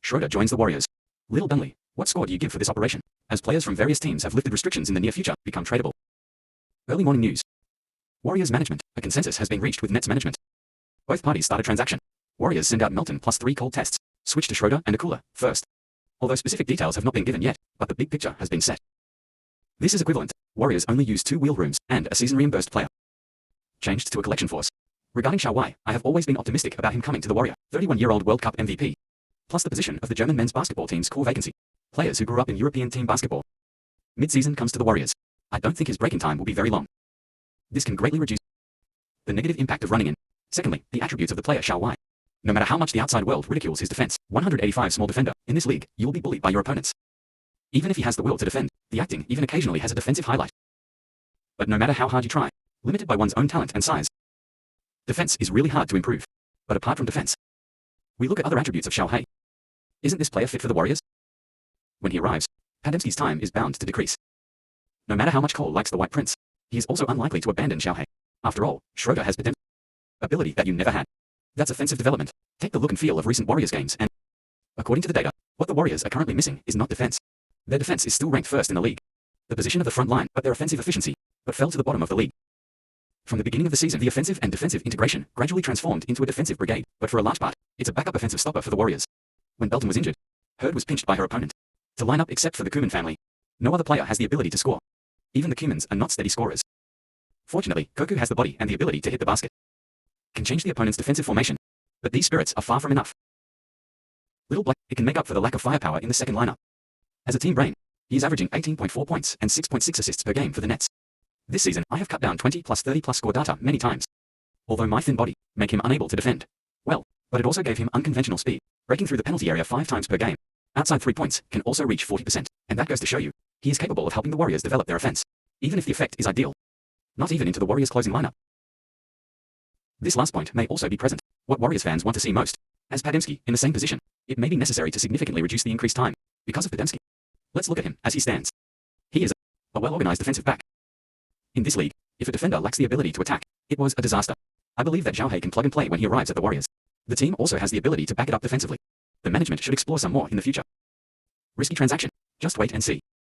Schroeder joins the Warriors. Little Dunley, what score do you give for this operation? As players from various teams have lifted restrictions in the near future, become tradable. Early morning news. Warriors management, a consensus has been reached with Nets management. Both parties start a transaction. Warriors send out Melton plus 3 cold tests. Switch to Schroeder and Akula, first. Although specific details have not been given yet, but the big picture has been set. This is equivalent. Warriors only use 2 wheel rooms and a season-reimbursed player. Changed to a collection force. Regarding Xiao, I have always been optimistic about him coming to the Warrior, 31-year-old World Cup MVP. Plus the position of the German men's basketball team's core vacancy. Players who grew up in European team basketball. Mid-season comes to the Warriors. I don't think his breaking time will be very long. This can greatly reduce the negative impact of running in. Secondly, the attributes of the player Xiao. No matter how much the outside world ridicules his defense, 185 small defender, in this league, you will be bullied by your opponents. Even if he has the will to defend, the acting even occasionally has a defensive highlight. But no matter how hard you try, limited by one's own talent and size, defense is really hard to improve. But apart from defense, we look at other attributes of Xiao. Isn't this player fit for the Warriors? When he arrives, Podziemski's time is bound to decrease. No matter how much Cole likes the White Prince, he is also unlikely to abandon Xiao. After all, Schroeder has Podziemski's ability that you never had. That's offensive development. Take the look and feel of recent Warriors games and, according to the data, what the Warriors are currently missing is not defense. Their defense is still ranked first in the league. The position of the front line, but their offensive efficiency, but fell to the bottom of the league. From the beginning of the season, the offensive and defensive integration gradually transformed into a defensive brigade, but for a large part, it's a backup offensive stopper for the Warriors. When Belton was injured, Hurd was pinched by her opponent. To line up except for the Kuman family, no other player has the ability to score. Even the Kumans are not steady scorers. Fortunately, Koku has the body and the ability to hit the basket. Can change the opponent's defensive formation. But these spirits are far from enough. Little Black, it can make up for the lack of firepower in the second lineup. As a team brain, he is averaging 18.4 points and 6.6 assists per game for the Nets. This season, I have cut down 20 plus 30 plus score data many times. Although my thin body make him unable to defend well, but it also gave him unconventional speed, breaking through the penalty area 5 times per game. Outside 3 points can also reach 40%, and that goes to show you, he is capable of helping the Warriors develop their offense, even if the effect is ideal. Not even into the Warriors' closing lineup. This last point may also be present. What Warriors fans want to see most. As Podziemski, in the same position, it may be necessary to significantly reduce the increased time, because of Podziemski. Let's look at him as he stands. He is a well-organized defensive back. In this league, if a defender lacks the ability to attack, it was a disaster. I believe that Xiao can plug and play when he arrives at the Warriors. The team also has the ability to back it up defensively. The management should explore some more in the future. Risky transaction. Just wait and see.